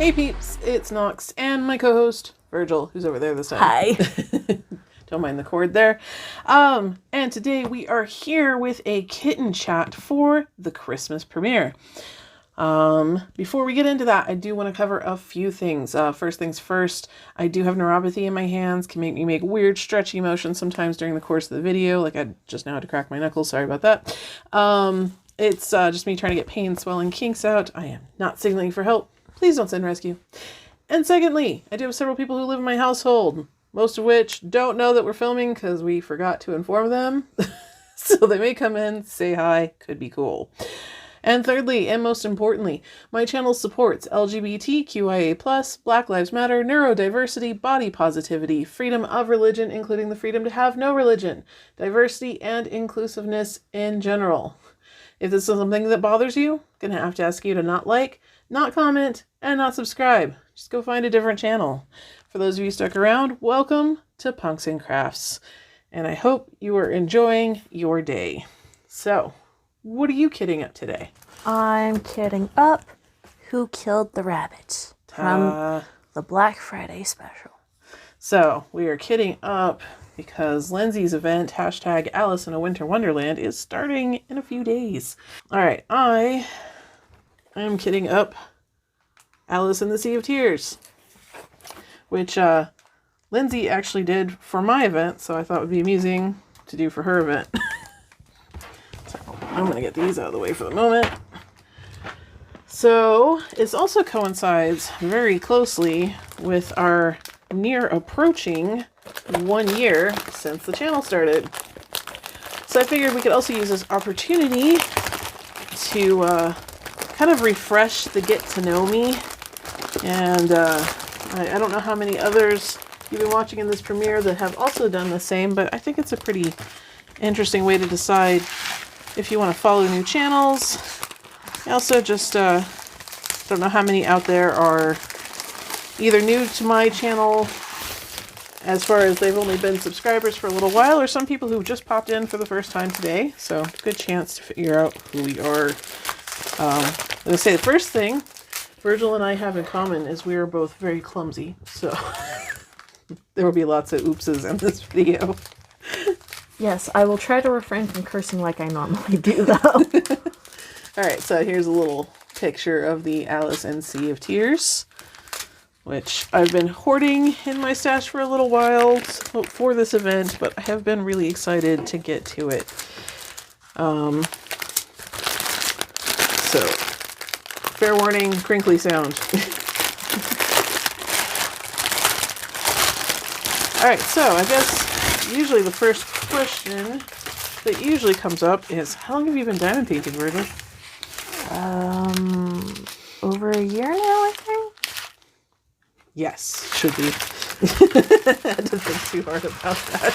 Hey peeps, it's Nox and my co-host Virgil, who's over there this time. Hi. Don't mind the cord there. And today we are here with a kitten chat for the Christmas premiere. Before we get into that, I do want to cover a few things. First things first, I do have neuropathy in my hands, can make me make weird stretchy motions sometimes during the course of the video, like I just now had to crack my knuckles, sorry about that. It's just me trying to get pain, swelling, kinks out. I am not signaling for help. Please don't send rescue. And secondly, I do have several people who live in my household, most of which don't know that we're filming because we forgot to inform them. So they may come in, say hi, could be cool. And thirdly, and most importantly, my channel supports LGBTQIA+, Black Lives Matter, neurodiversity, body positivity, freedom of religion, including the freedom to have no religion, diversity, and inclusiveness in general. If this is something that bothers you, I'm going to have to ask you to not like, not comment, and not subscribe. Just go find a different channel. For those of you stuck around, welcome to PunksAndCrafts. And I hope you are enjoying your day. So, what are you kidding up today? I'm kidding up Who Killed the Rabbit from the Black Friday special. So, we are kidding up because Lindsay's event, hashtag Alice in a Winter Wonderland, is starting in a few days. Alright, I am kidding up Alice in the Sea of Tears, which Lindsay actually did for my event, so I thought it would be amusing to do for her event. So I'm going to get these out of the way for the moment. So this also coincides very closely with our near approaching 1 year since the channel started. So I figured we could also use this opportunity to kind of refresh the get to know me. And I don't know how many others you've been watching in this premiere that have also done the same, but I think it's a pretty interesting way to decide if you want to follow new channels. I also just don't know how many out there are either new to my channel as far as they've only been subscribers for a little while, or some people who just popped in for the first time today. So good chance to figure out who we are. I'm going to say the first thing Virgil and I have in common is we are both very clumsy. So there will be lots of oopses in this video. Yes, I will try to refrain from cursing like I normally do, though. Alright, so here's a little picture of the Alice in Sea of Tears, which I've been hoarding in my stash for a little while for this event, but I have been really excited to get to it. So, fair warning, crinkly sound. Alright, so I guess usually the first question that usually comes up is, how long have you been diamond painting, Virgil? Over a year now, I think? Yes, should be. I had to think too hard about that.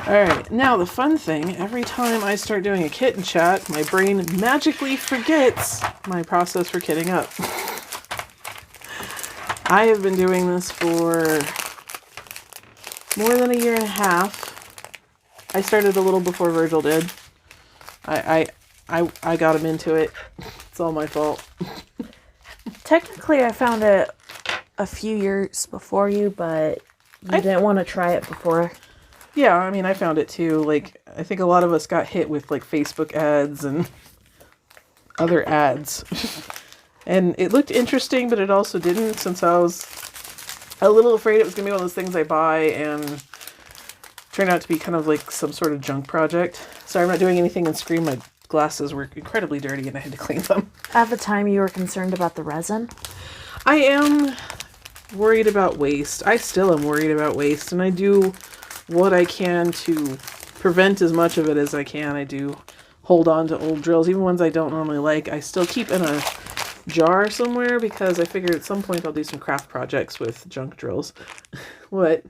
Alright, now the fun thing, every time I start doing a kitten chat, my brain magically forgets my process for kitting up. I have been doing this for more than a year and a half. I started a little before Virgil did. I got him into it. It's all my fault. Technically, I found it a few years before you, but you didn't want to try it before. Yeah, I mean, I found it too. Like, I think a lot of us got hit with, like, Facebook ads and other ads. And it looked interesting, but it also didn't, since I was a little afraid it was going to be one of those things I buy and turned out to be kind of like some sort of junk project. Sorry, I'm not doing anything in screen. My glasses were incredibly dirty and I had to clean them. At the time, you were concerned about the resin? I am worried about waste. I still am worried about waste, and I do what I can to prevent as much of it as I can. I do hold on to old drills, even ones I don't normally like. I still keep in a jar somewhere because I figured at some point I'll do some craft projects with junk drills. What?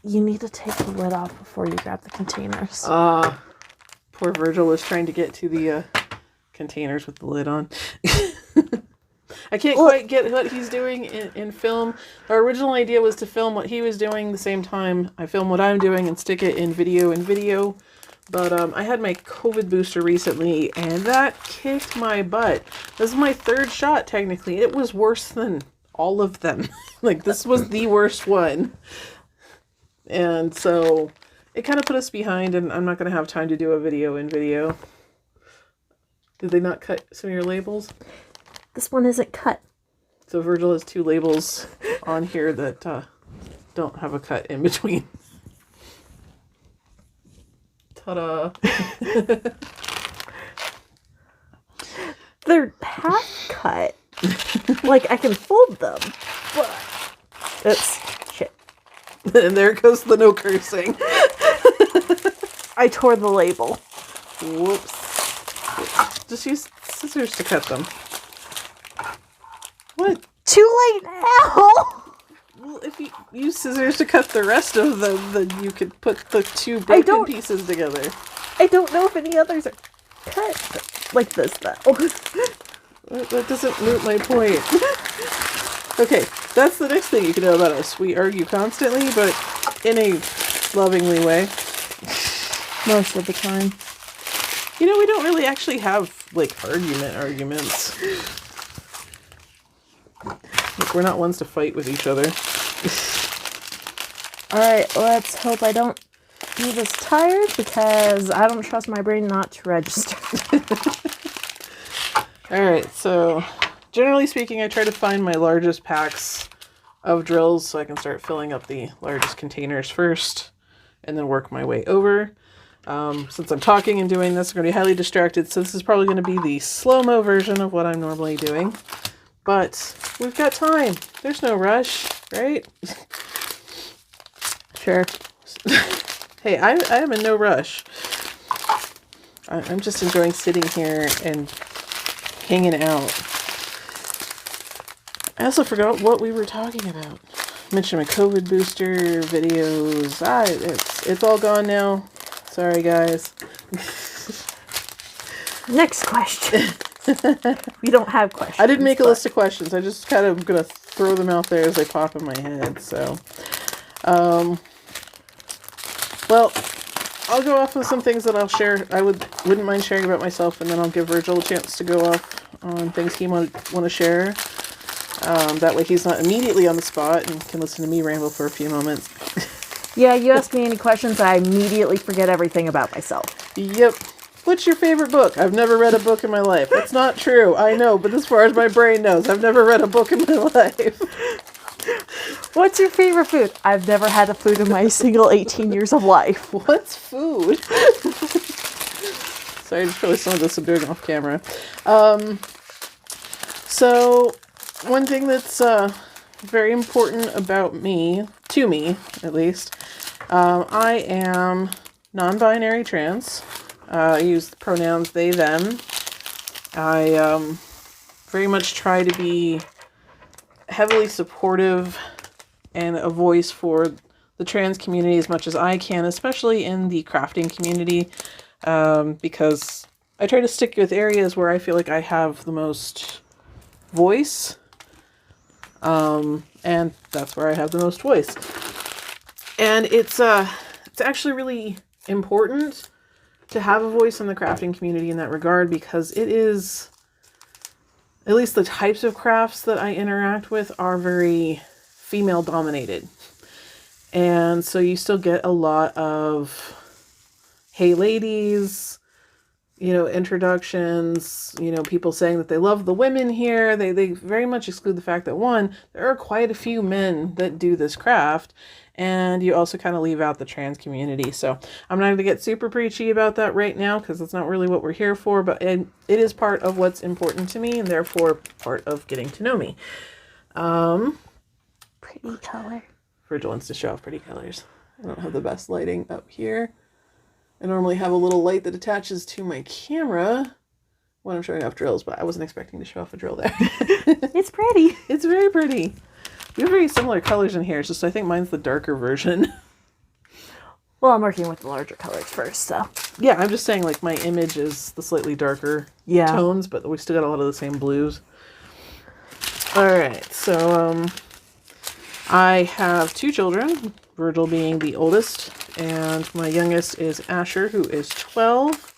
You need to take the lid off before you grab the containers. Poor Virgil was trying to get to the containers with the lid on. I can't quite get what he's doing in film. Our original idea was to film what he was doing the same time I film what I'm doing and stick it in video. But I had my COVID booster recently, and that kicked my butt. This is my third shot, technically. It was worse than all of them. Like, this was the worst one. And so it kind of put us behind, and I'm not going to have time to do a video in video. Did they not cut some of your labels? This one isn't cut. So Virgil has 2 labels on here that don't have a cut in between. Ta-da! They're half cut. Like, I can fold them, but... Oops. Shit. And there goes the no cursing. I tore the label. Whoops. Just use scissors to cut them. What? Too late now! Well, if you use scissors to cut the rest of them, then you could put the 2 broken pieces together. I don't know if any others are cut like this, though. That doesn't moot my point. Okay, that's the next thing you can know about us. We argue constantly, but in a lovingly way. Most of the time. You know, we don't really actually have, like, arguments. Like, we're not ones to fight with each other. Alright, let's hope I don't be this tired, because I don't trust my brain not to register. Alright, so generally speaking, I try to find my largest packs of drills so I can start filling up the largest containers first and then work my way over. Since I'm talking and doing this, I'm going to be highly distracted, so this is probably going to be the slow-mo version of what I'm normally doing. But we've got time. There's no rush, right? Sure. Hey, I am in no rush. I'm just enjoying sitting here and hanging out. I also forgot what we were talking about. I mentioned my COVID booster videos. It's all gone now. Sorry, guys. Next question. We don't have questions. I didn't make a list of questions. I just kind of gonna throw them out there as they pop in my head. So, well, I'll go off with some things that I'll share. I wouldn't mind sharing about myself, and then I'll give Virgil a chance to go off on things he want to share. That way he's not immediately on the spot and can listen to me ramble for a few moments. Yeah, you ask me any questions, I immediately forget everything about myself. Yep. What's your favorite book? I've never read a book in my life. That's not true. I know, but as far as my brain knows, I've never read a book in my life. What's your favorite food? I've never had a food in my single 18 years of life. What's food? Sorry, I just realized some of this I'm doing off camera. So, one thing that's very important about me, to me at least, I am non-binary trans. I use the pronouns they, them. I very much try to be heavily supportive and a voice for the trans community as much as I can, especially in the crafting community, because I try to stick with areas where I feel like I have the most voice, and that's where I have the most voice. And it's actually really important to have a voice in the crafting community in that regard, because it is, at least the types of crafts that I interact with are very female dominated. And so you still get a lot of, hey ladies, you know, introductions, you know, people saying that they love the women here. They very much exclude the fact that, one, there are quite a few men that do this craft, and you also kind of leave out the trans community. So I'm not going to get super preachy about that right now, because that's not really what we're here for, but it is part of what's important to me, and therefore part of getting to know me. Pretty color. Virgil wants to show off pretty colors. I don't have the best lighting up here. I normally have a little light that attaches to my camera when I'm showing off drills, but I wasn't expecting to show off a drill there. It's pretty. It's very pretty. We have very similar colors in here. It's just I think mine's the darker version. Well, I'm working with the larger colors first, so. Yeah, I'm just saying, like, my image is the slightly darker tones, but we still got a lot of the same blues. Alright, so, I have 2 children, Virgil being the oldest, and my youngest is Asher, who is 12.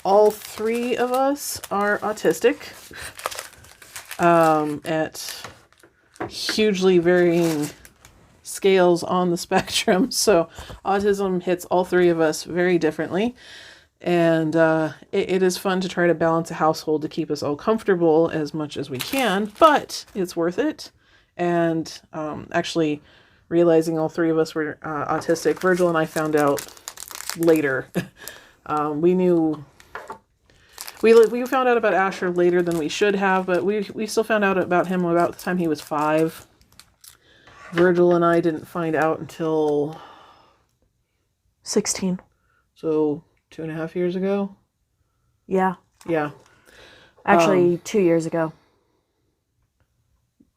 All three of us are autistic at hugely varying scales on the spectrum. So autism hits all three of us very differently. And it is fun to try to balance a household to keep us all comfortable as much as we can, but it's worth it. And actually realizing all three of us were autistic, Virgil and I found out later. We found out about Asher later than we should have, but we still found out about him about the time he was 5. Virgil and I didn't find out until 16. So 2.5 years ago. Yeah. Yeah. Actually, 2 years ago.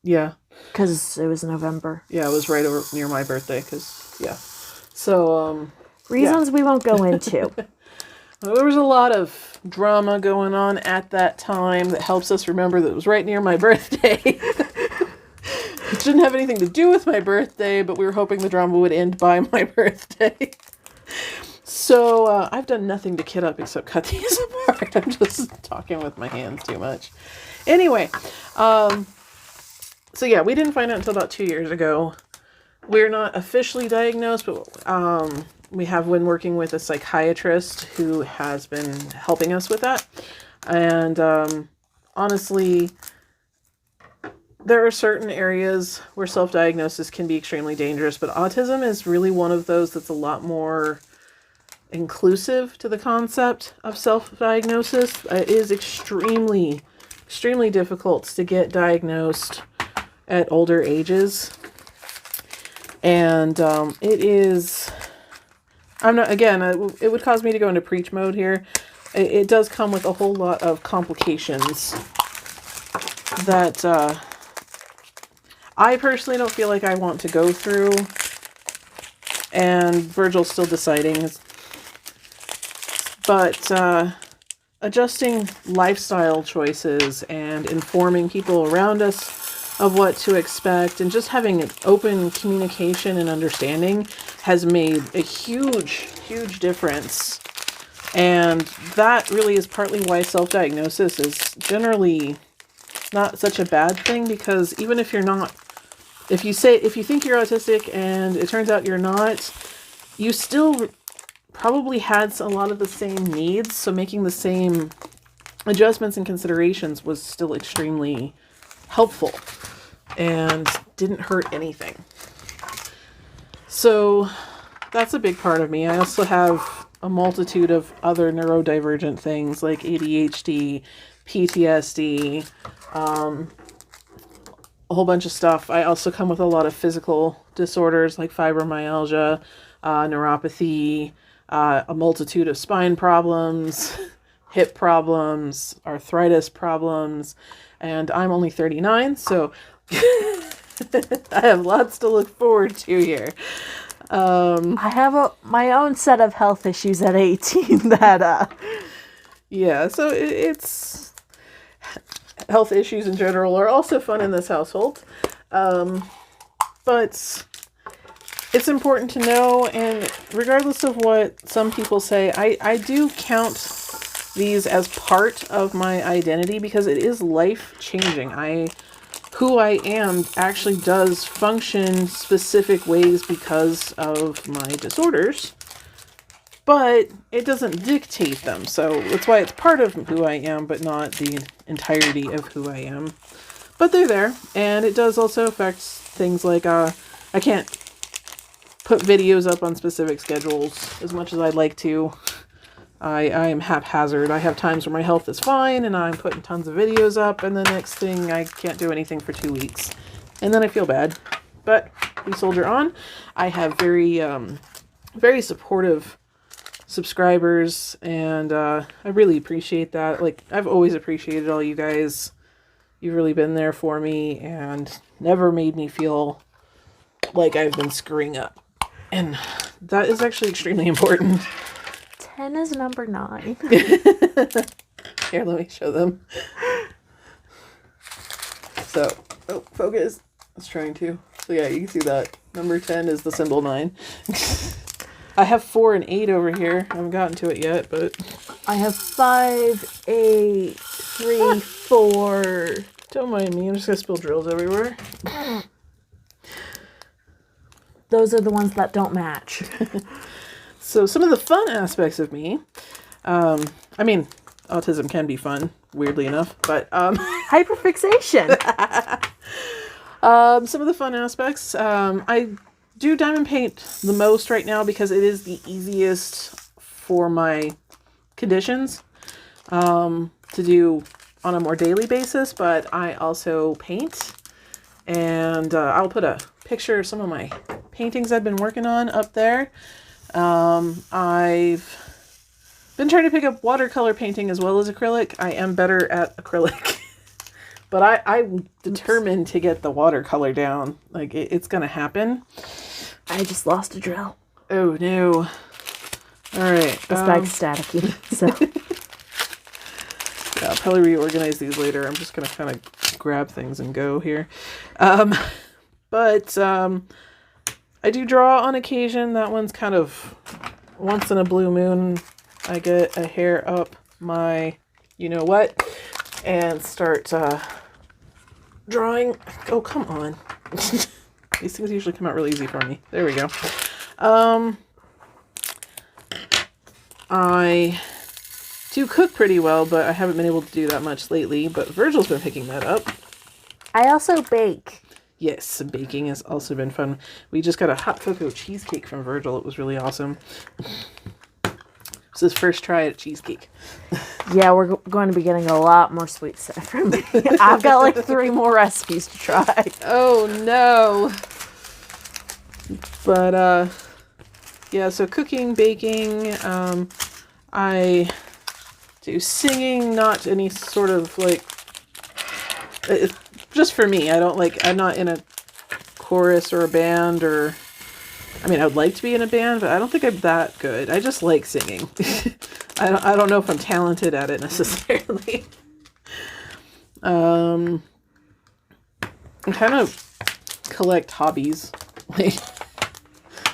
Yeah. Because it was November. Yeah, it was right over near my birthday. So reasons we won't go into. There was a lot of drama going on at that time that helps us remember that it was right near my birthday. It didn't have anything to do with my birthday, but we were hoping the drama would end by my birthday. So I've done nothing to kid up except cut these apart. I'm just talking with my hands too much. Anyway, so yeah, we didn't find out until about 2 years ago. We're not officially diagnosed, but we have been working with a psychiatrist who has been helping us with that. And honestly, there are certain areas where self-diagnosis can be extremely dangerous, but autism is really one of those that's a lot more inclusive to the concept of self-diagnosis. It is extremely, extremely difficult to get diagnosed at older ages. And it is, it would cause me to go into preach mode here. It does come with a whole lot of complications that I personally don't feel like I want to go through. And Virgil's still deciding. But adjusting lifestyle choices and informing people around us of what to expect and just having an open communication and understanding has made a huge, huge difference. And that really is partly why self-diagnosis is generally not such a bad thing, because even if you're not, if you think you're autistic and it turns out you're not, you still probably had a lot of the same needs. So making the same adjustments and considerations was still extremely helpful and didn't hurt anything. So that's a big part of me. I also have a multitude of other neurodivergent things like ADHD, PTSD, a whole bunch of stuff. I also come with a lot of physical disorders like fibromyalgia, neuropathy, a multitude of spine problems, hip problems, arthritis problems, and I'm only 39, so I have lots to look forward to here. I have my own set of health issues at 18 that yeah, so it's health issues in general are also fun in this household. But it's important to know, and regardless of what some people say, I do count these as part of my identity because it is life-changing. Who I am actually does function specific ways because of my disorders, but it doesn't dictate them. So that's why it's part of who I am, but not the entirety of who I am. But they're there, and it does also affect things like I can't put videos up on specific schedules as much as I'd like to. I am haphazard. I have times where my health is fine and I'm putting tons of videos up, and the next thing I can't do anything for 2 weeks. And then I feel bad. But we soldier on. I have very, very supportive subscribers, and I really appreciate that. Like, I've always appreciated all you guys. You've really been there for me and never made me feel like I've been screwing up. And that is actually extremely important. 10 is number 9. Here, let me show them. So, focus. I was trying to. So yeah, you can see that. Number 10 is the symbol 9. I have 4 and 8 over here. I haven't gotten to it yet, but... I have 5, 8, 3, 4. Don't mind me, I'm just gonna spill drills everywhere. Those are the ones that don't match. So some of the fun aspects of me, I mean, autism can be fun, weirdly enough, but Hyperfixation. some of the fun aspects, I do diamond paint the most right now because it is the easiest for my conditions to do on a more daily basis, but I also paint, and I'll put a picture of some of my paintings I've been working on up there. I've been trying to pick up watercolor painting as well as acrylic. I am better at acrylic, but I'm determined to get the watercolor down. Like, it's gonna happen. I just lost a drill. Oh no. All right. This bag's staticky, so. Yeah, I'll probably reorganize these later. I'm just gonna kind of grab things and go here. But I do draw on occasion. That one's kind of once in a blue moon. I get a hair up my you-know-what and start drawing. Oh, come on. These things usually come out really easy for me. There we go. I do cook pretty well, but I haven't been able to do that much lately. But Virgil's been picking that up. I also bake. Yes, baking has also been fun. We just got a hot cocoa cheesecake from Virgil. It was really awesome. It's his first try at cheesecake. Yeah, we're going to be getting a lot more sweet stuff from me. I've got like 3 more recipes to try. Oh no. But yeah, so cooking, baking, I do singing, not any sort of like, just for me. I'm not in a chorus or a band, or, I mean, I would like to be in a band, but I don't think I'm that good. I just like singing. I don't know if I'm talented at it necessarily. I kind of collect hobbies. Like,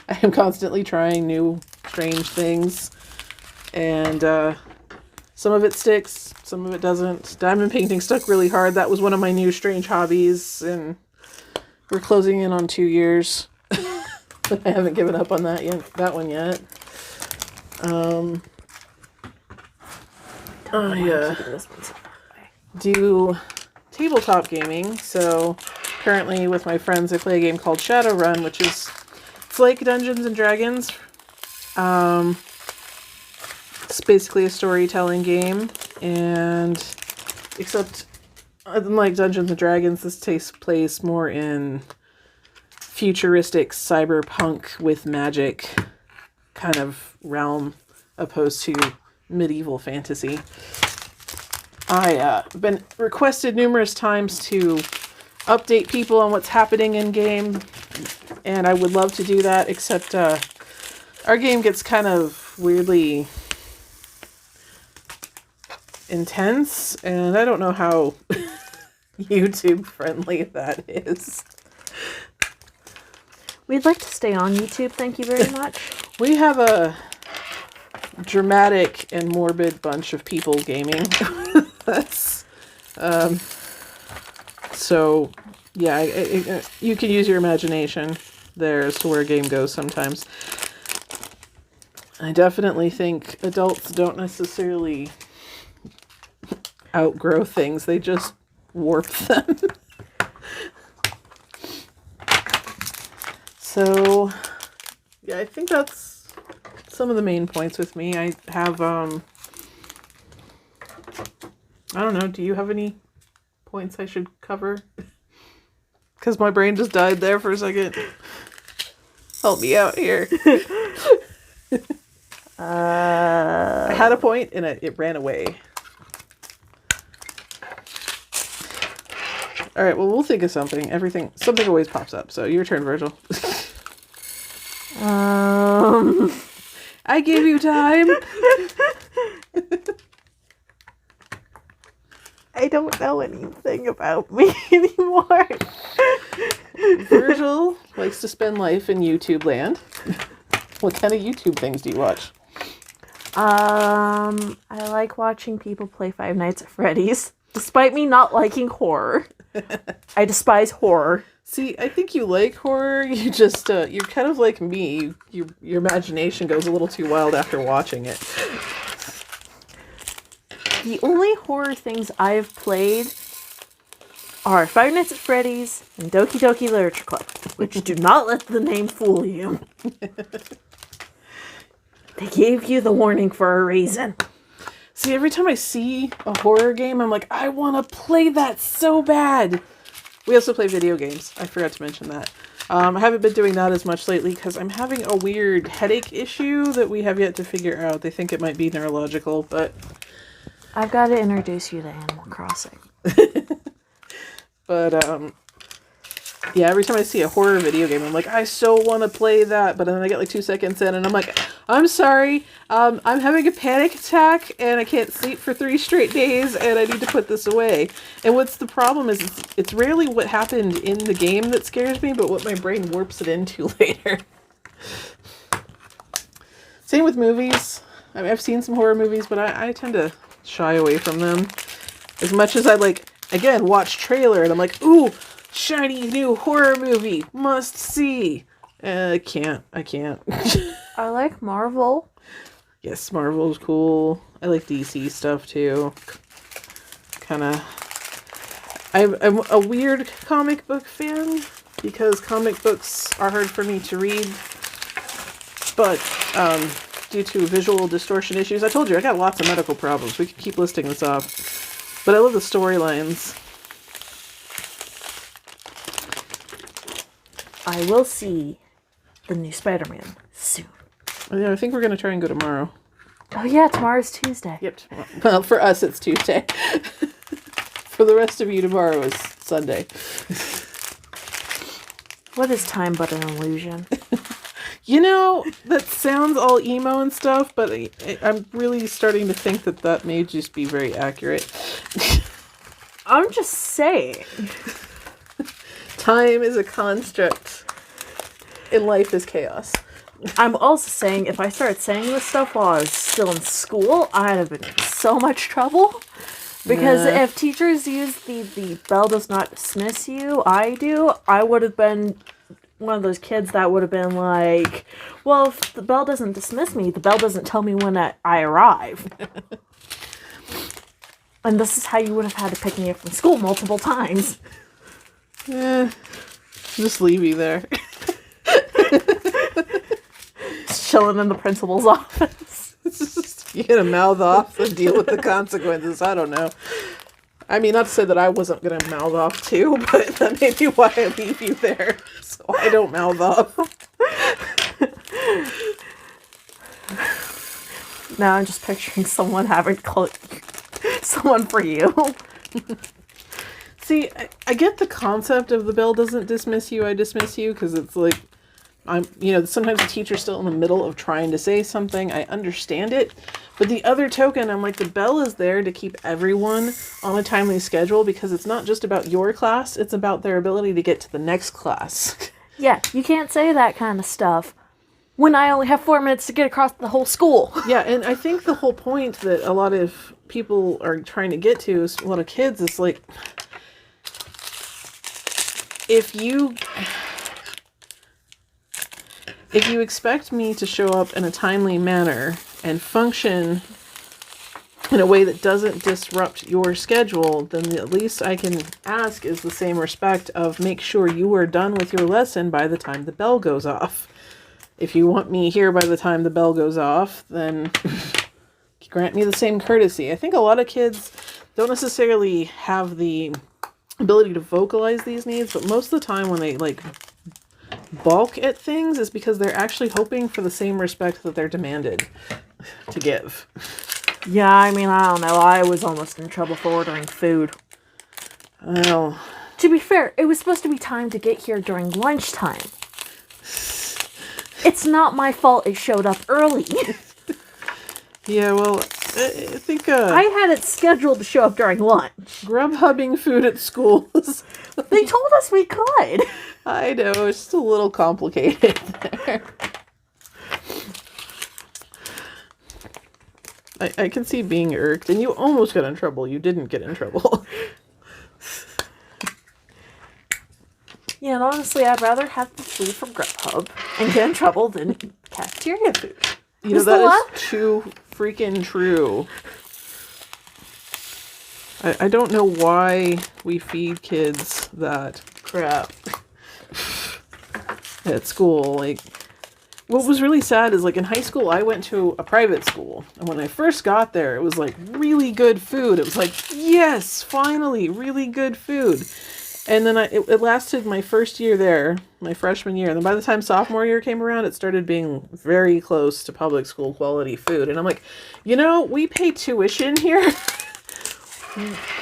I am constantly trying new strange things, and some of it sticks, some of it doesn't. Diamond painting stuck really hard. That was one of my new strange hobbies, and we're closing in on 2 years. But I haven't given up on that one yet. I do tabletop gaming. So currently with my friends, I play a game called Shadowrun, which is, it's like Dungeons and Dragons. It's basically a storytelling game, and except unlike Dungeons and Dragons, this takes place more in futuristic cyberpunk with magic kind of realm, opposed to medieval fantasy. I've been requested numerous times to update people on what's happening in game, and I would love to do that, except our game gets kind of weirdly intense, and I don't know how YouTube friendly that is. We'd like to stay on YouTube, thank you very much. We have a dramatic and morbid bunch of people gaming. That's so yeah, you can use your imagination there as to where a game goes sometimes. I definitely think adults don't necessarily outgrow things, they just warp them. So yeah, I think that's some of the main points with me. I have I don't know, do you have any points I should cover? Because my brain just died there for a second. Help me out here. I had a point and it ran away. All right, well, we'll think of something. Something always pops up. So your turn, Virgil. I gave you time. I don't know anything about me anymore. Virgil likes to spend life in YouTube land. What kind of YouTube things do you watch? I like watching people play Five Nights at Freddy's, despite me not liking horror. I despise horror. See, I think you like horror. You just, you're kind of like me. Your imagination goes a little too wild after watching it. The only horror things I've played are Five Nights at Freddy's and Doki Doki Literature Club, which do not let the name fool you. They gave you the warning for a reason. See, every time I see a horror game, I'm like, I want to play that so bad. We also play video games. I forgot to mention that. I haven't been doing that as much lately because I'm having a weird headache issue that we have yet to figure out. They think it might be neurological, but... I've got to introduce you to Animal Crossing. But, yeah, every time I see a horror video game, I'm like, I so want to play that. But then I get like 2 seconds in and I'm like, I'm sorry, I'm having a panic attack and I can't sleep for 3 straight days and I need to put this away. And what's the problem is it's rarely what happened in the game that scares me, but what my brain warps it into later. Same with movies. I mean, I've seen some horror movies, but I tend to shy away from them. As much as I like, again, watch trailer and I'm like, ooh, shiny new horror movie, must see. I can't. I like Marvel. Yes, Marvel's cool. I like DC stuff too. I'm a weird comic book fan because comic books are hard for me to read. But due to visual distortion issues, I told you I got lots of medical problems. We could keep listing this off. But I love the storylines. I will see the new Spider-Man soon. Yeah, I think we're going to try and go tomorrow. Oh yeah, tomorrow's Tuesday. Yep. Well, for us, it's Tuesday. For the rest of you, tomorrow is Sunday. What is time but an illusion? You know, that sounds all emo and stuff, but I'm really starting to think that may just be very accurate. I'm just saying. Time is a construct, and life is chaos. I'm also saying if I started saying this stuff while I was still in school, I'd have been in so much trouble. Because if teachers use the bell does not dismiss you, I would have been one of those kids that would have been like, well, if the bell doesn't dismiss me, the bell doesn't tell me when I arrive. And this is how you would have had to pick me up from school multiple times. Just leave you there. Just chilling in the principal's office. You gotta mouth off and deal with the consequences. I don't know. I mean, not to say that I wasn't gonna mouth off too, but that may be why I leave you there. So I don't mouth off. Now I'm just picturing someone having to call someone for you. See, I get the concept of the bell doesn't dismiss you, I dismiss you, because it's like, sometimes the teacher's still in the middle of trying to say something. I understand it. But the other token, I'm like, the bell is there to keep everyone on a timely schedule because it's not just about your class, it's about their ability to get to the next class. Yeah, you can't say that kind of stuff when I only have 4 minutes to get across the whole school. Yeah, and I think the whole point that a lot of people are trying to get to, is a lot of kids, is like, if you expect me to show up in a timely manner and function in a way that doesn't disrupt your schedule, then the least I can ask is the same respect of make sure you are done with your lesson by the time the bell goes off. If you want me here by the time the bell goes off, then grant me the same courtesy. I think a lot of kids don't necessarily have the ability to vocalize these needs, but most of the time when they balk at things is because they're actually hoping for the same respect that they're demanded to give. Yeah, I mean, I don't know. I was almost in trouble for ordering food. Well, to be fair, it was supposed to be time to get here during lunchtime. It's not my fault it showed up early. Yeah, well, I think I had it scheduled to show up during lunch. Grubhubbing food at school is... They told us we could. I know, it's just a little complicated there. I can see being irked, and you almost got in trouble. You didn't get in trouble. Yeah, and honestly, I'd rather have the food from Grubhub and get in trouble than cafeteria food. You know, that is too freaking true. I don't know why we feed kids that crap at school. Like, what was really sad is, like, in high school, I went to a private school. And when I first got there, it was, like, really good food. It was like, yes, finally, really good food. And then it lasted my first year there, my freshman year. And then by the time sophomore year came around, it started being very close to public school quality food. And I'm like, you know, we pay tuition here.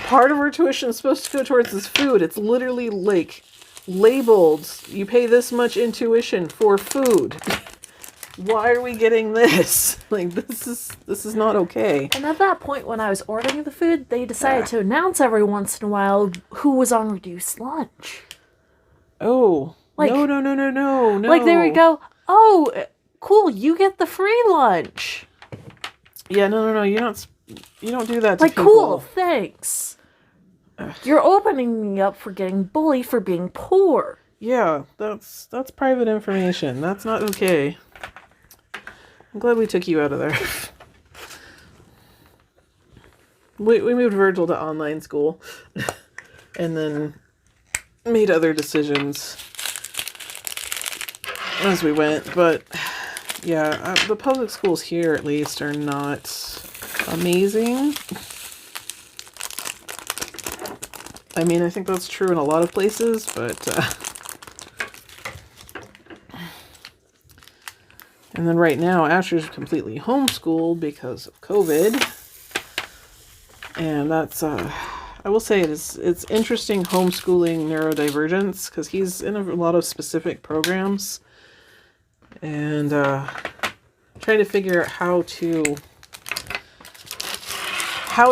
Part of our tuition is supposed to go towards this food. It's literally, like, labeled, you pay this much in tuition for food. Why are we getting this? Like, this is not okay. And at that point, when I was ordering the food, they decided to announce every once in a while who was on reduced lunch. Oh, like, no. Like, they would go, oh, cool, you get the free lunch. Yeah, no, you don't do that to like, people. Cool, thanks. You're opening me up for getting bullied for being poor. Yeah, that's private information. That's not okay. I'm glad we took you out of there. We moved Virgil to online school and then made other decisions as we went. But yeah, the public schools here at least are not amazing. I mean, I think that's true in a lot of places, but and then right now, Asher's completely homeschooled because of COVID. And that's, I will say it's interesting homeschooling neurodivergence because he's in a lot of specific programs. And trying to figure out how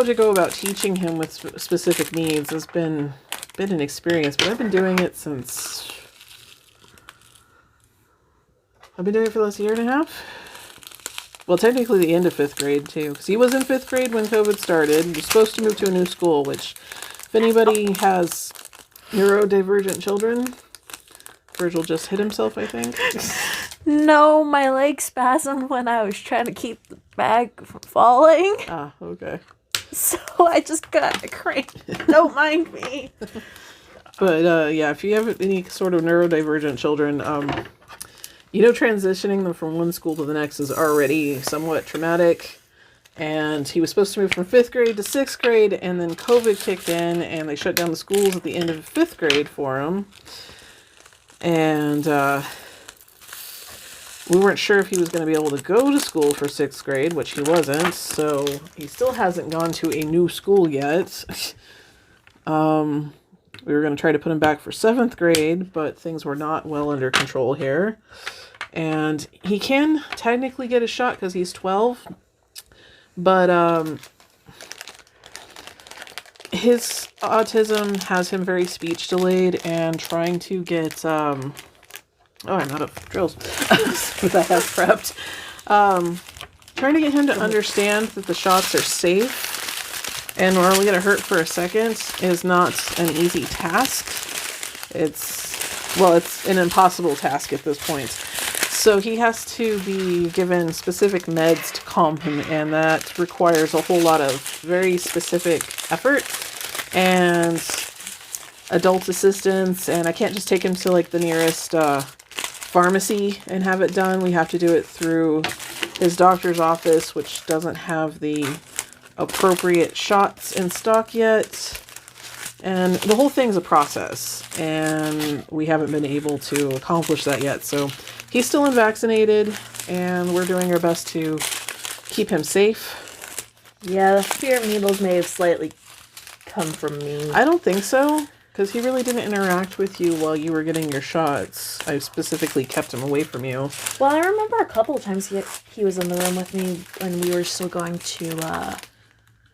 to go about teaching him with specific needs has been an experience. But I've been doing it since... I've been doing it for the last year and a half. Well, technically the end of 5th grade, too. Because he was in 5th grade when COVID started. He was supposed to move to a new school, which, if anybody has neurodivergent children, Virgil just hit himself, I think. No, my leg spasmed when I was trying to keep the bag from falling. Ah, okay. So I just got a crank. Don't mind me. But, yeah, if you have any sort of neurodivergent children, you know, transitioning them from one school to the next is already somewhat traumatic. And he was supposed to move from 5th grade to 6th grade, and then COVID kicked in, and they shut down the schools at the end of 5th grade for him. And we weren't sure if he was going to be able to go to school for 6th grade, which he wasn't. So he still hasn't gone to a new school yet. We were going to try to put him back for 7th grade, but things were not well under control here. And he can technically get a shot because he's 12. But his autism has him very speech delayed, and trying to get... oh, I'm out of drills that I have prepped. Trying to get him to understand that the shots are safe and are only going to hurt for a second is not an easy task. It's an impossible task at this point. So he has to be given specific meds to calm him, and that requires a whole lot of very specific effort and adult assistance. And I can't just take him to like the nearest pharmacy and have it done. We have to do it through his doctor's office, which doesn't have the appropriate shots in stock yet. And the whole thing's a process, and we haven't been able to accomplish that yet. So he's still unvaccinated, and we're doing our best to keep him safe. Yeah, the fear of needles may have slightly come from me. I don't think so. because he really didn't interact with you while you were getting your shots. I specifically kept him away from you. Well, I remember a couple of times he was in the room with me when we were still going to,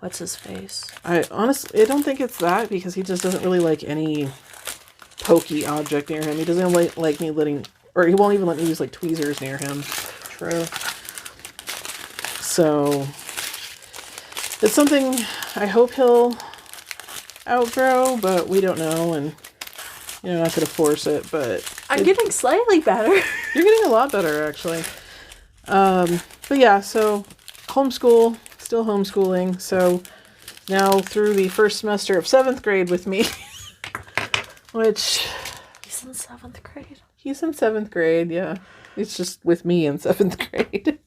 what's his face? I honestly, I don't think it's that, because he just doesn't really like any pokey object near him. He doesn't like me letting, or he won't even let me use like tweezers near him. True. So it's something I hope he'll outgrow, but we don't know, and you know, not gonna force it. But I'm getting slightly better. You're getting a lot better, actually. But yeah, so homeschool, still homeschooling. So now through the first semester of 7th grade with me, which He's in 7th grade. He's in 7th grade, yeah. It's just with me in 7th grade.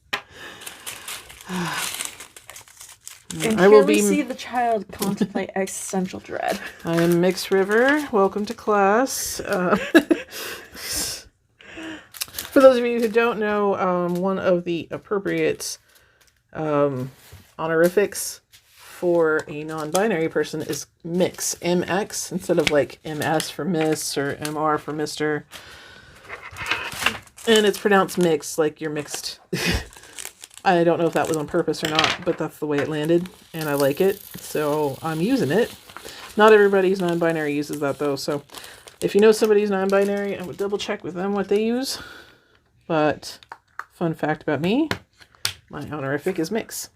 And I here will we be. see the child contemplate existential dread. I am Mixed River. Welcome to class. For those of you who don't know, one of the appropriate honorifics for a non-binary person is mix, MX, instead of like MS for Miss or MR for Mr. And it's pronounced mixed, like you're mixed. I don't know if that was on purpose or not, but that's the way it landed, and I like it, so I'm using it. Not everybody who's non-binary uses that, though, so if you know somebody who's non-binary, I would double-check with them what they use. But, fun fact about me, my honorific is mix.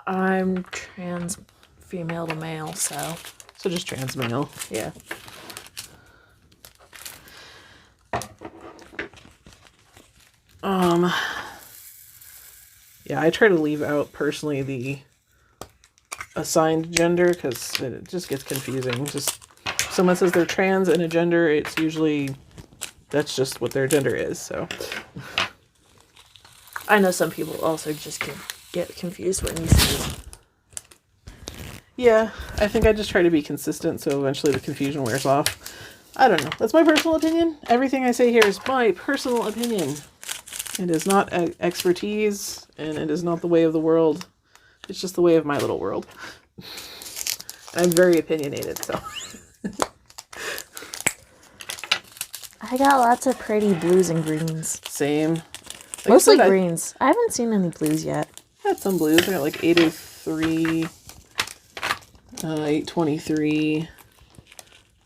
I'm trans female to male, so... So just trans male. Yeah. Yeah, I try to leave out, personally, the assigned gender, because it just gets confusing. Just someone says they're trans and a gender, it's usually, that's just what their gender is, so. I know some people also just can get confused when you see. Yeah, I think I just try to be consistent, so eventually the confusion wears off. I don't know. That's my personal opinion. Everything I say here is my personal opinion. It is not expertise, and it is not the way of the world. It's just the way of my little world. I'm very opinionated, so. I got lots of pretty blues and greens. Same. Like Mostly I said, greens. I haven't seen any blues yet. I had some blues. I got like 803, 823,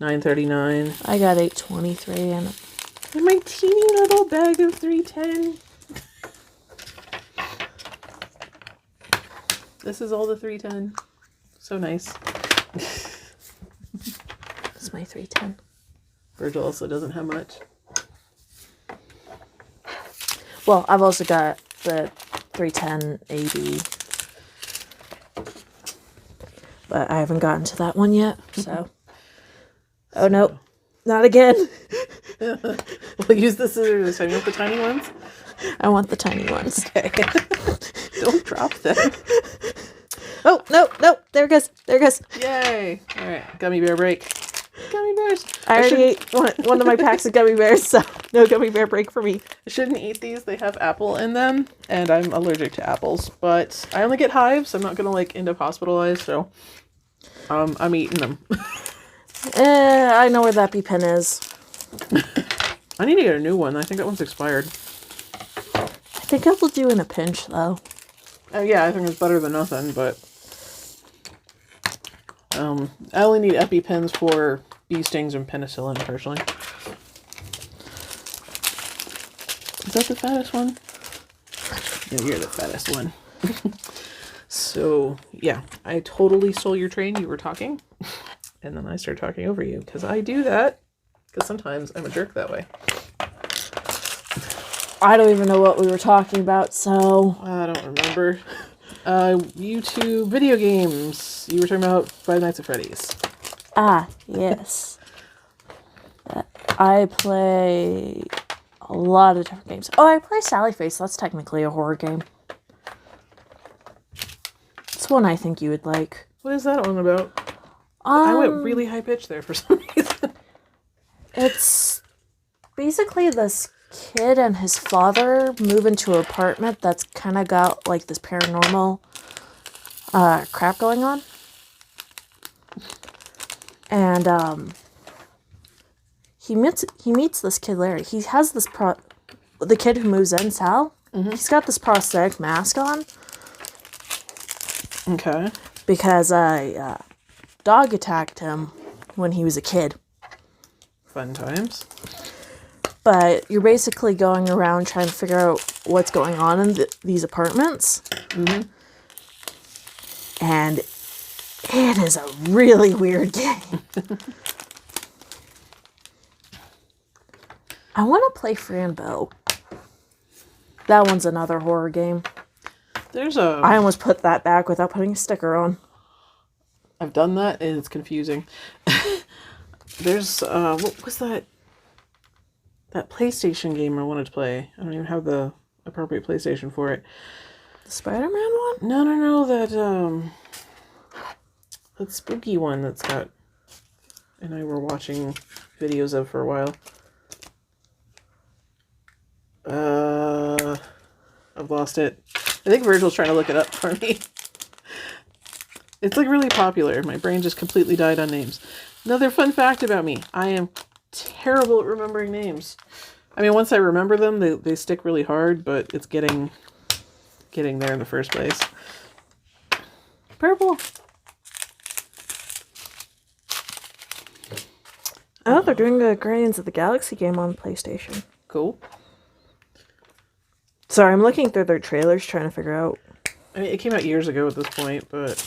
939. I got 823 and My teeny little bag of 310. This is all the 310. So nice. it's my 310. Virgil also doesn't have much. Well, I've also got the 310 AB. But I haven't gotten to that one yet, so. Oh, nope. Not again. We'll use the scissors this time. You want the tiny ones? I want the tiny ones. Okay. Don't drop them. Oh, no. There it goes. Yay. All right. Gummy bear break. Gummy bears. I already ate one of my packs of gummy bears, so no gummy bear break for me. I shouldn't eat these. They have apple in them, and I'm allergic to apples. But I only get hives. I'm not going to, like, end up hospitalized, so I'm eating them. I know where that pen is. I need to get a new one. I think that one's expired. I think I will do in a pinch, though. Yeah, I think it's better than nothing, but I only need EpiPens for bee stings and penicillin, personally. Is that the fattest one? Yeah, you're the fattest one. So, yeah, I totally stole your train. You were talking, and then I started talking over you, because I do that, because sometimes I'm a jerk that way. I don't even know what we were talking about, so... I don't remember. YouTube video games. You were talking about Five Nights at Freddy's. Ah, yes. I play a lot of different games. Oh, I play Sally Face. That's technically a horror game. It's one I think you would like. What is that one about? I went really high pitched there for some reason. It's basically this kid and his father move into an apartment that's kind of got like this paranormal crap going on. And he meets this kid Larry. He has this the kid who moves in, Sal. He's got this prosthetic mask on. Okay. Because a dog attacked him when he was a kid. Fun times. But you're basically going around trying to figure out what's going on in these apartments. And it is a really weird game. I want to play Frambo. That one's another horror game. I almost put that back without putting a sticker on. I've done that and it's confusing. There's what was that PlayStation game I wanted to play? I don't even have the appropriate PlayStation for it. The Spider-Man one? No, that spooky one that Scott and I were watching videos of for a while. I've lost it. I think Virgil's trying to look it up for me. It's like really popular. My brain just completely died on names. Another fun fact about me. I am terrible at remembering names. I mean, once I remember them, they stick really hard, but it's getting there in the first place. Purple. Oh, they're doing a Guardians of the Galaxy game on PlayStation. Cool. Sorry, I'm looking through their trailers trying to figure out. I mean, it came out years ago at this point, but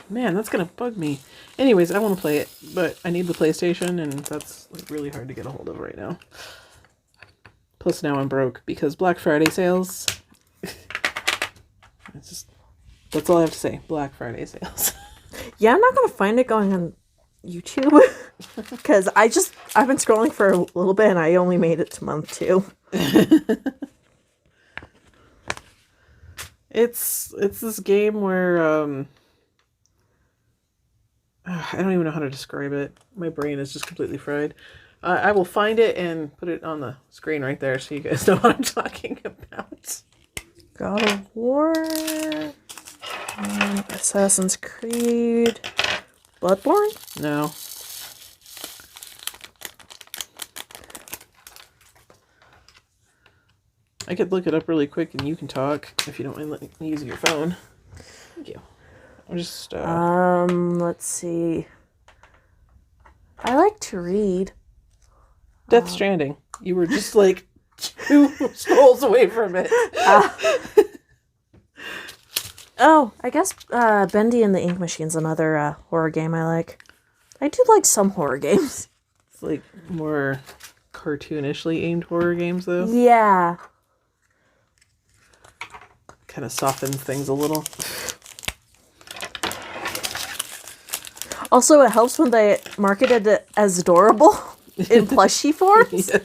man, that's gonna bug me. Anyways, I want to play it, but I need the PlayStation, and that's like really hard to get a hold of right now. Plus, now I'm broke because Black Friday sales. That's all I have to say. Black Friday sales. Yeah, I'm not gonna find it going on YouTube because I've been scrolling for a little bit and I only made it to month 2. It's this game where I don't even know how to describe it. My brain is just completely fried. I will find it and put it on the screen right there so you guys know what I'm talking about. God of War, Assassin's Creed, Bloodborne? No. I could look it up really quick and you can talk if you don't mind me using your phone. Thank you. I'm just let's see. I like to read. Death Stranding. You were just like 2 scrolls away from it. Oh, I guess Bendy and the Ink Machine's another horror game I like. I do like some horror games. It's like more cartoonishly aimed horror games, though. Yeah. Kind of softens things a little. Also, it helps when they marketed it as adorable in plushie forms. Yes.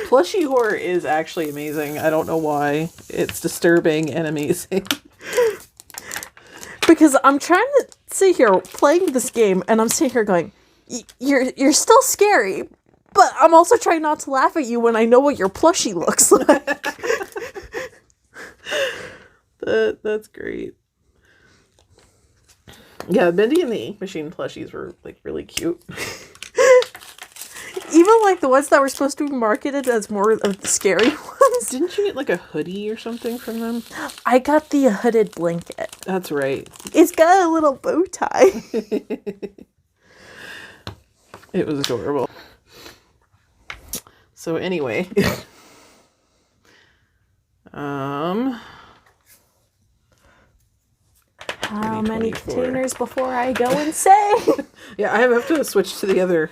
Plushie horror is actually amazing. I don't know why. It's disturbing and amazing. Because I'm trying to sit here playing this game, and I'm sitting here going, "You're still scary," but I'm also trying not to laugh at you when I know what your plushie looks like. That's great. Yeah, Bendy and the Ink Machine plushies were like really cute. Even like the ones that were supposed to be marketed as more of the scary ones. Didn't you get like a hoodie or something from them? I got the hooded blanket. That's right. It's got a little bow tie. It was adorable. So anyway. How many containers before I go and say? Yeah, I have to switch to the other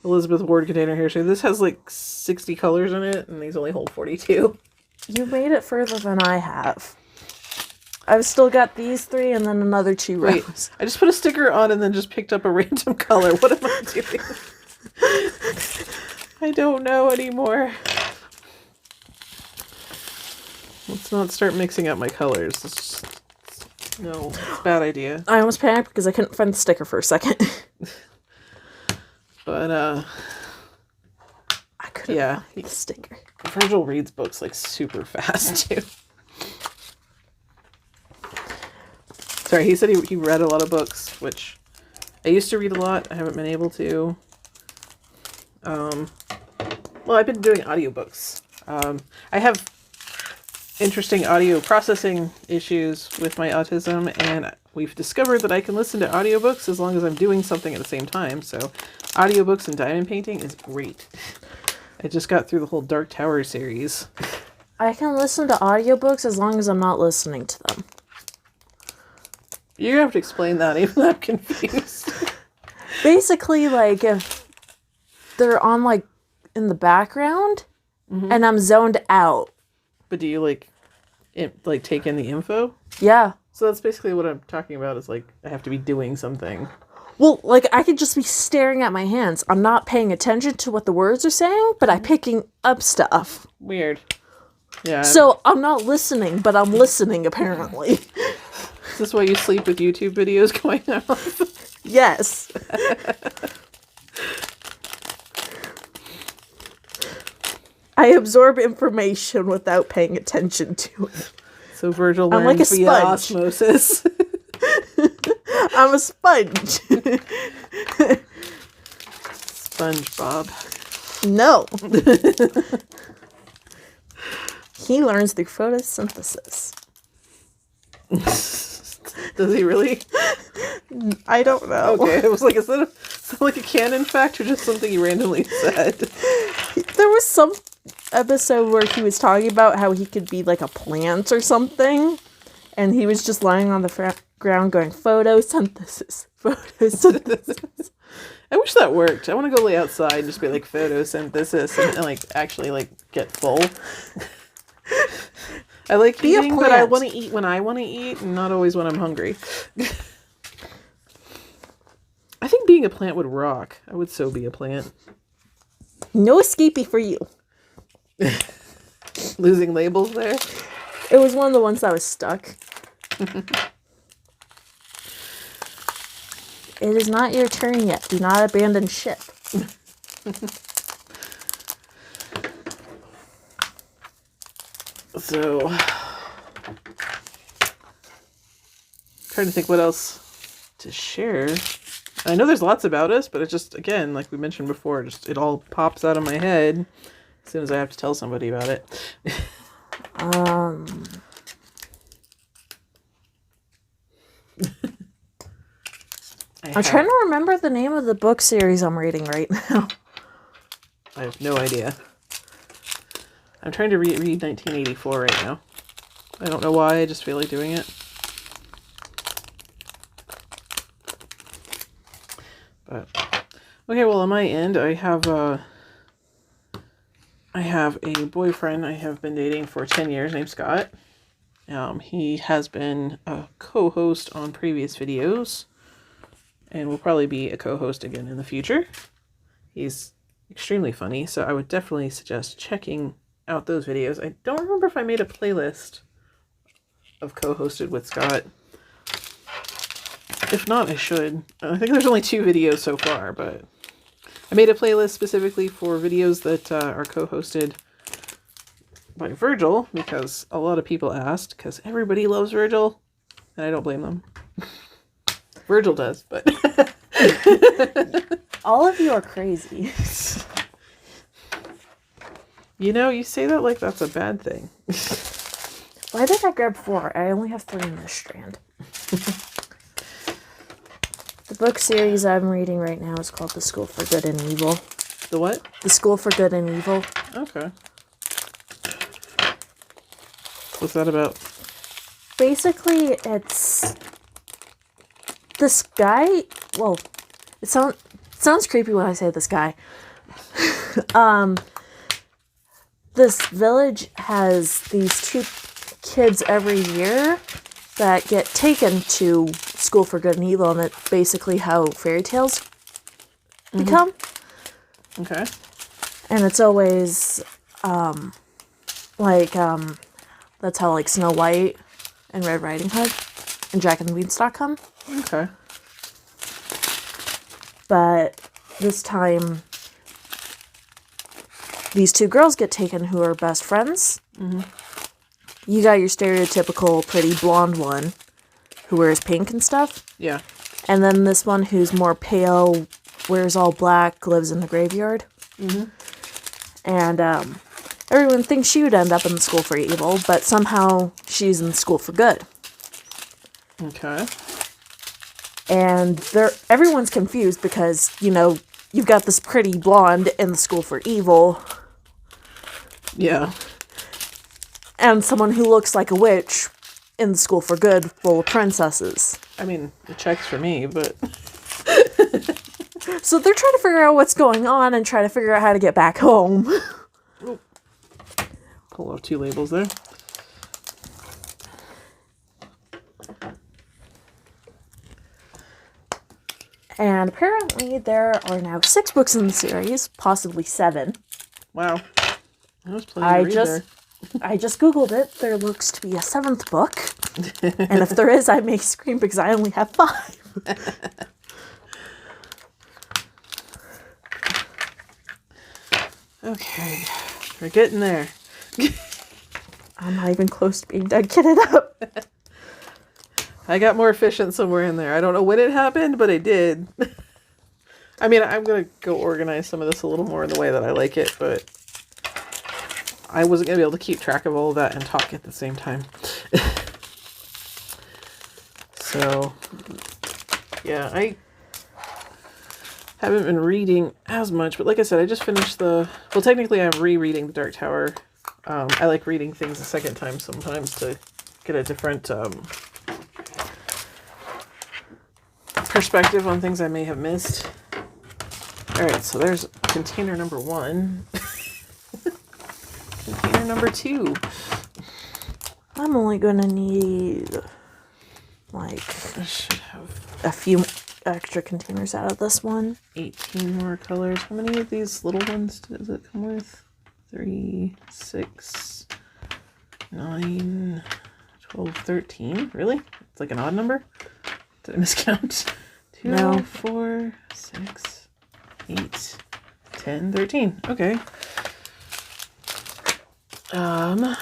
Elizabeth Ward container here. So this has like 60 colors in it, and these only hold 42. You made it further than I have. I've still got these 3 and then another 2 rows. Wait, I just put a sticker on and then just picked up a random color. What am I doing? I don't know anymore. Let's not start mixing up my colors. No, it's a bad idea. I almost panicked because I couldn't find the sticker for a second. But, I couldn't find the sticker. Virgil reads books, like, super fast, too. Sorry, he said he read a lot of books, which I used to read a lot. I haven't been able to. Well, I've been doing audiobooks. I have interesting audio processing issues with my autism, and we've discovered that I can listen to audiobooks as long as I'm doing something at the same time. So audiobooks and diamond painting is great. I just got through the whole Dark Tower series. I can listen to audiobooks as long as I'm not listening to them. You're going to have to explain that, even though I'm confused. Basically, like, if they're on, like, in the background, and I'm zoned out. But do you, like take in the info? Yeah. So that's basically what I'm talking about, is, like, I have to be doing something. Well, like, I could just be staring at my hands. I'm not paying attention to what the words are saying, but I'm picking up stuff. Weird. Yeah. So I'm not listening, but I'm listening, apparently. Is this why you sleep with YouTube videos going off? Yes. I absorb information without paying attention to it. So Virgil I'm learns like a via sponge. osmosis. I'm a sponge. SpongeBob. No. He learns through photosynthesis. Does he really? I don't know. Okay, it was like, is that like a canon fact or just something you randomly said? There was some episode where he was talking about how he could be like a plant or something, and he was just lying on the ground going, photosynthesis, photosynthesis. I wish that worked. I want to go lay outside and just be like photosynthesis and like actually like get full. I like eating, but I want to eat when I want to eat and not always when I'm hungry. I think being a plant would rock. I would so be a plant. No escapee for you. Losing labels there? It was one of the ones that was stuck. It is not your turn yet. Do not abandon ship. So, trying to think what else to share. I know there's lots about us, but it just, again, like we mentioned before, just it all pops out of my head as soon as I have to tell somebody about it. I'm trying to remember the name of the book series I'm reading right now. I have no idea. I'm trying to read 1984 right now. I don't know why, I just feel like doing it. But okay, well on my end, I have a boyfriend I have been dating for 10 years named Scott. He has been a co-host on previous videos and will probably be a co-host again in the future. He's extremely funny, so I would definitely suggest checking out those videos. I don't remember if I made a playlist of co-hosted with Scott. If not, I should. I think there's only 2 videos so far, but I made a playlist specifically for videos that are co-hosted by Virgil, because a lot of people asked, because everybody loves Virgil, and I don't blame them. Virgil does, but... All of you are crazy. You know, you say that like that's a bad thing. Why did I grab 4? I only have 3 in this strand. The book series I'm reading right now is called The School for Good and Evil. The what? The School for Good and Evil. Okay. What's that about? Basically, it's this guy. Well, it sounds creepy when I say this guy. This village has these 2 kids every year that get taken to School for Good and Evil, and it's basically how fairy tales become. Okay. And it's always that's how like Snow White and Red Riding Hood and Jack and the Beanstalk come. Okay. But this time, these 2 girls get taken who are best friends. Mm-hmm. You got your stereotypical pretty blonde one who wears pink and stuff. Yeah. And then this one who's more pale, wears all black, lives in the graveyard. Mm-hmm. And everyone thinks she would end up in the school for evil, but somehow she's in the school for good. Okay. And everyone's confused because, you know, you've got this pretty blonde in the school for evil. Yeah. And someone who looks like a witch in the school for good, full of princesses. I mean, it checks for me, but... So they're trying to figure out what's going on and try to figure out how to get back home. Oh. Pull off 2 labels there. And apparently there are now 6 books in the series, possibly 7. Wow. That was plenty to read there. I just Googled it. There looks to be a 7th book. And if there is, I may scream because I only have 5. Okay. We're getting there. I'm not even close to being done kitted up. I got more efficient somewhere in there. I don't know when it happened, but it did. I mean, I'm going to go organize some of this a little more in the way that I like it, but I wasn't going to be able to keep track of all of that and talk at the same time. So, yeah, I haven't been reading as much, but like I said, I just finished well, technically I'm rereading The Dark Tower. I like reading things a second time sometimes to get a different perspective on things I may have missed. Alright, so there's container number 1. Container number 2. I'm only going to need, like, I should have a few extra containers out of this one. 18 more colors. How many of these little ones does it come with? 3, 6, 9, 12, 13. Really? It's like an odd number? Did I miscount? 2, No. 4, 6, 8, 10, 13. Okay. I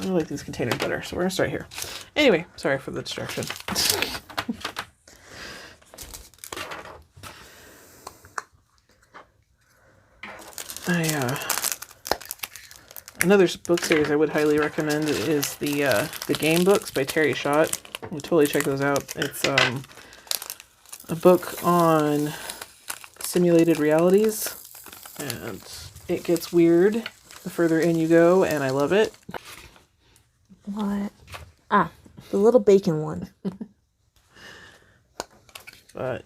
like these containers better, so we're gonna start here. Anyway, sorry for the distraction. Another book series I would highly recommend is the game books by Terry Schott. You totally check those out. It's a book on simulated realities, and it gets weird the further in you go, and I love it. What? Ah, the little bacon one. But,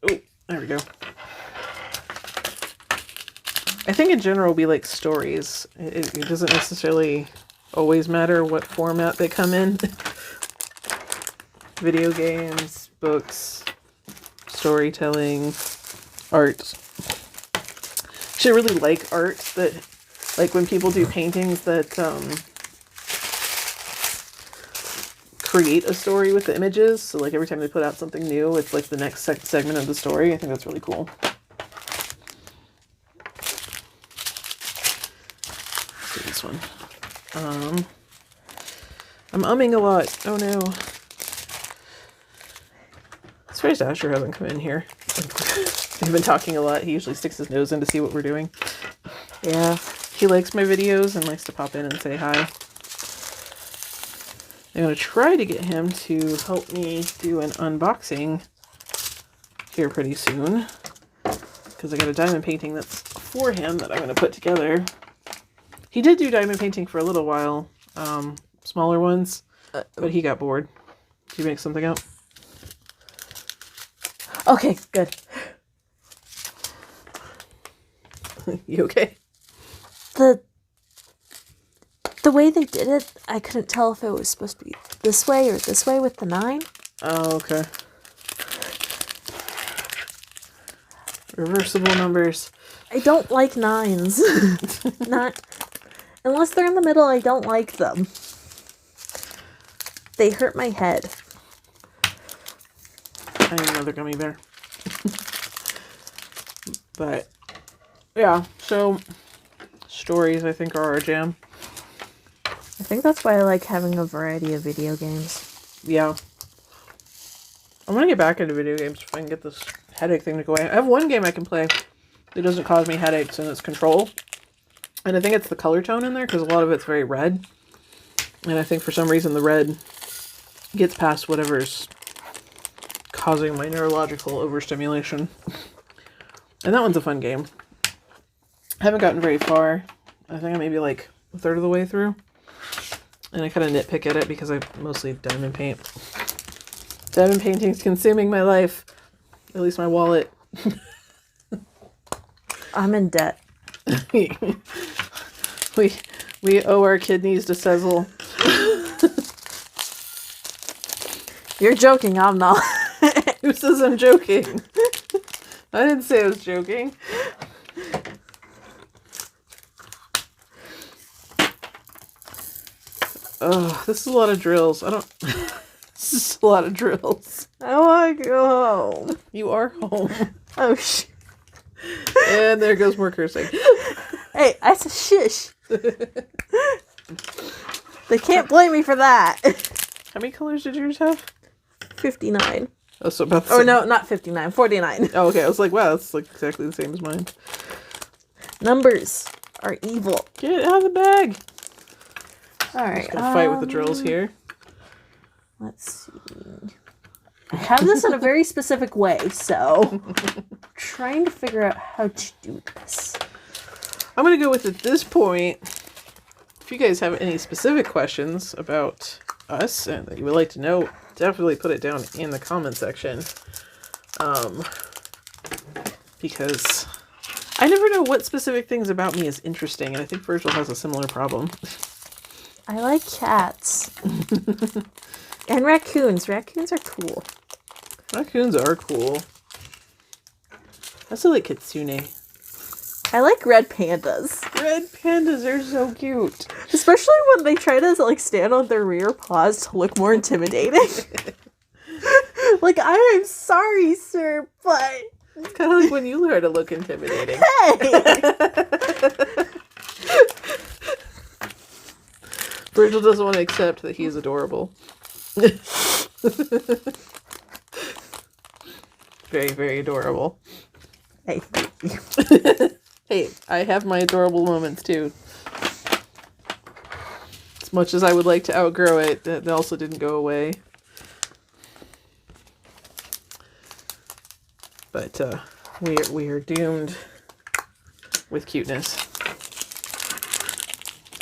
oh, there we go. I think in general we like stories. It doesn't necessarily always matter what format they come in. Video games, books, storytelling, art. Actually, I really like art that, like when people do paintings that create a story with the images. So like every time they put out something new, it's like the next segment of the story. I think that's really cool. This one. I'm umming a lot. Oh no. Surprised Asher hasn't come in here. We've been talking a lot. He usually sticks his nose in to see what we're doing. Yeah. He likes my videos and likes to pop in and say hi. I'm going to try to get him to help me do an unboxing here pretty soon. Because I got a diamond painting that's for him that I'm going to put together. He did do diamond painting for a little while, smaller ones, but he got bored. Did you make something up? Okay, good. You okay? The way they did it, I couldn't tell if it was supposed to be this way or this way with the 9. Oh, okay. Reversible numbers. I don't like 9s. Not unless they're in the middle, I don't like them. They hurt my head. I need another gummy bear. But yeah, so stories I think are our jam. I think that's why I like having a variety of video games. Yeah. I'm gonna get back into video games if I can get this headache thing to go away. I have one game I can play that doesn't cause me headaches, and it's Control. And I think it's the color tone in there, because a lot of it's very red. And I think for some reason the red gets past whatever's causing my neurological overstimulation. And that one's a fun game. I haven't gotten very far. I think I may be like a third of the way through. And I kind of nitpick at it because I mostly diamond paint. Diamond painting's consuming my life. At least my wallet. I'm in debt. we owe our kidneys to Cecil. You're joking, I'm not. Who says I'm joking? I didn't say I was joking. Oh, this is a lot of drills. This is a lot of drills. I want to go home. You are home. Oh, shit. And there goes more cursing. Hey, I said shish. They can't blame me for that. How many colors did yours have? 59. Oh, so about the Oh, same. no, not 59. 49. Oh, okay. I was like, wow, that's like exactly the same as mine. Numbers are evil. Get it out of the bag. Alright. Just gonna fight with the drills here. Let's see. I have this in a very specific way, so trying to figure out how to do this. I'm gonna go with, at this point, if you guys have any specific questions about us and that you would like to know, definitely put it down in the comment section. Because I never know what specific things about me is interesting, and I think Virgil has a similar problem. I like cats. And raccoons. Raccoons are cool. Raccoons are cool. I also like kitsune. I like red pandas. Red pandas are so cute. Especially when they try to like stand on their rear paws to look more intimidating. Like, I'm sorry, sir, but... It's kind of like when you learn to look intimidating. Hey! Virgil doesn't want to accept that he's adorable. Very, very adorable. Hey. Hey, I have my adorable moments too. As much as I would like to outgrow it, that also didn't go away. But we are doomed with cuteness.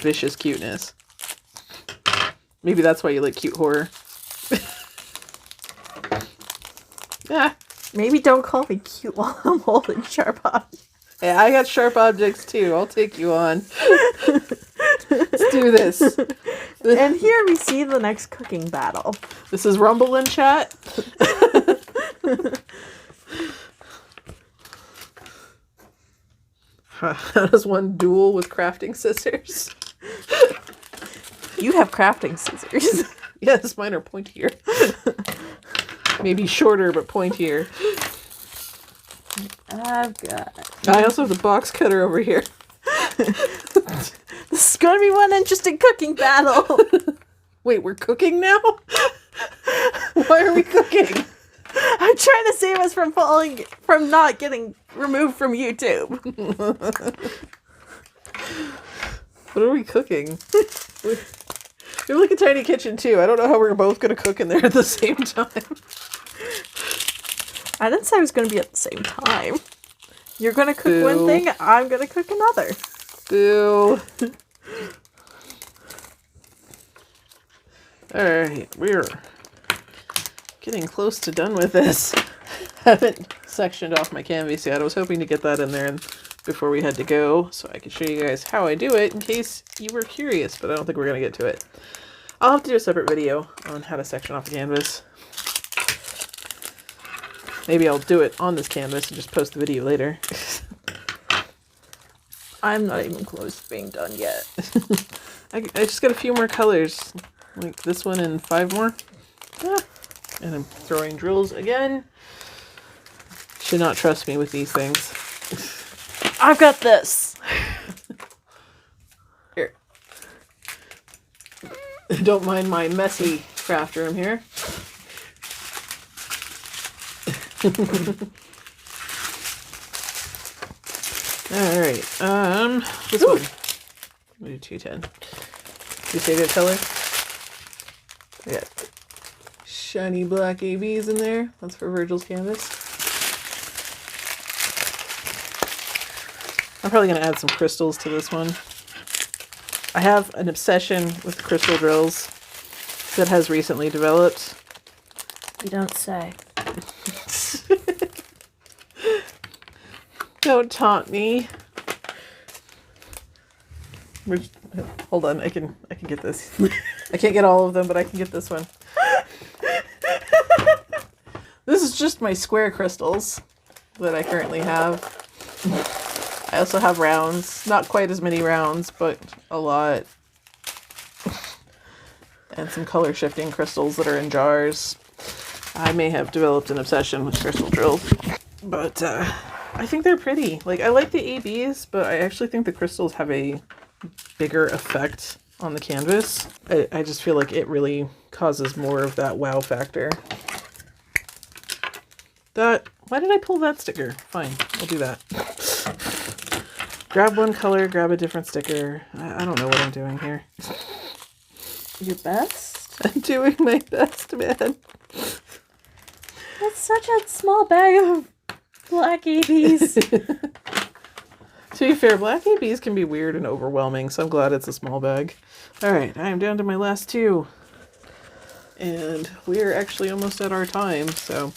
Vicious cuteness. Maybe that's why you like cute horror. Yeah. Maybe don't call me cute while I'm holding sharp objects. Hey, I got sharp objects too. I'll take you on. Let's do this. And here we see the next cooking battle. This is Rumble in chat. How does one duel with crafting scissors? You have crafting scissors. Yes, mine are pointier. Maybe shorter, but pointier. I've got... I also have the box cutter over here. This is going to be one interesting cooking battle. Wait, we're cooking now? Why are we cooking? I'm trying to save us from not getting removed from YouTube. What are we cooking? We have like a tiny kitchen too. I don't know how we're both going to cook in there at the same time. I didn't say I was going to be at the same time. You're going to cook Boo. one thing, I'm going to cook another. Boo. Alright, we're getting close to done with this. Haven't sectioned off my canvas yet. I was hoping to get that in there before we had to go so I could show you guys how I do it in case you were curious, but I don't think we're going to get to it. I'll have to do a separate video on how to section off a canvas. Maybe I'll do it on this canvas and just post the video later. I'm not even close to being done yet. I just got a few more colors. Like this one and 5 more. Yeah. And I'm throwing drills again. Should not trust me with these things. I've got this. Here. Don't mind my messy craft room here. All right. This one. We'll do 210. You say that color? Yeah. Shiny black ABs in there. That's for Virgil's canvas. I'm probably going to add some crystals to this one. I have an obsession with crystal drills that has recently developed. You don't say. Don't taunt me. Hold on, I can get this. I can't get all of them, but I can get this one. This is just my square crystals that I currently have. I also have rounds. Not quite as many rounds, but a lot. And some color shifting crystals that are in jars. I may have developed an obsession with crystal drills. But I think they're pretty. Like, I like the ABs, but I actually think the crystals have a bigger effect on the canvas. I just feel like it really causes more of that wow factor. Why did I pull that sticker? Fine, I'll do that. Grab one color, grab a different sticker. I don't know what I'm doing here. Your best? I'm doing my best, man. That's such a small bag of black ABs. To be fair, black ABs can be weird and overwhelming, so I'm glad it's a small bag. Alright, I am down to my last two. And we are actually almost at our time, so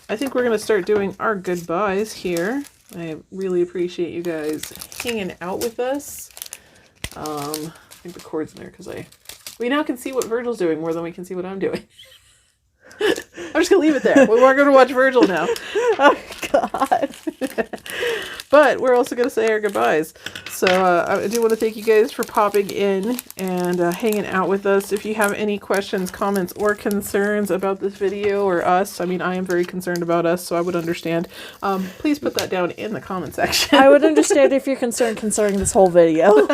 I think we're going to start doing our goodbyes here. I really appreciate you guys hanging out with us. I think the cord's in there because we now can see what Virgil's doing more than we can see what I'm doing. I'm just going to leave it there. We're going to watch Virgil now. Oh, God. But we're also going to say our goodbyes. So I do want to thank you guys for popping in and hanging out with us. If you have any questions, comments, or concerns about this video or us, I mean, I am very concerned about us, so I would understand. Please put that down in the comment section. I would understand if you're concerned concerning this whole video.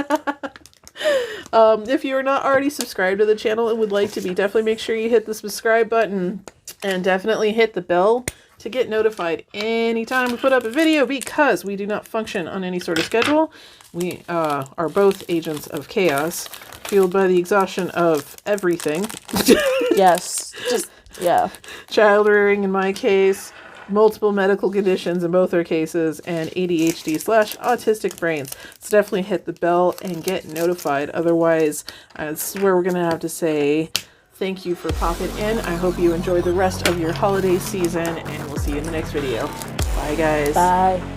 If you are not already subscribed to the channel and would like to be, definitely make sure you hit the subscribe button and definitely hit the bell to get notified anytime we put up a video, because we do not function on any sort of schedule. We are both agents of chaos, fueled by the exhaustion of everything. Yes, just, yeah. Child rearing in my case, multiple medical conditions in both our cases, and ADHD/autistic brains. So definitely hit the bell and get notified. Otherwise, this is where we're going to have to say thank you for popping in. I hope you enjoy the rest of your holiday season, and we'll see you in the next video. Bye, guys. Bye.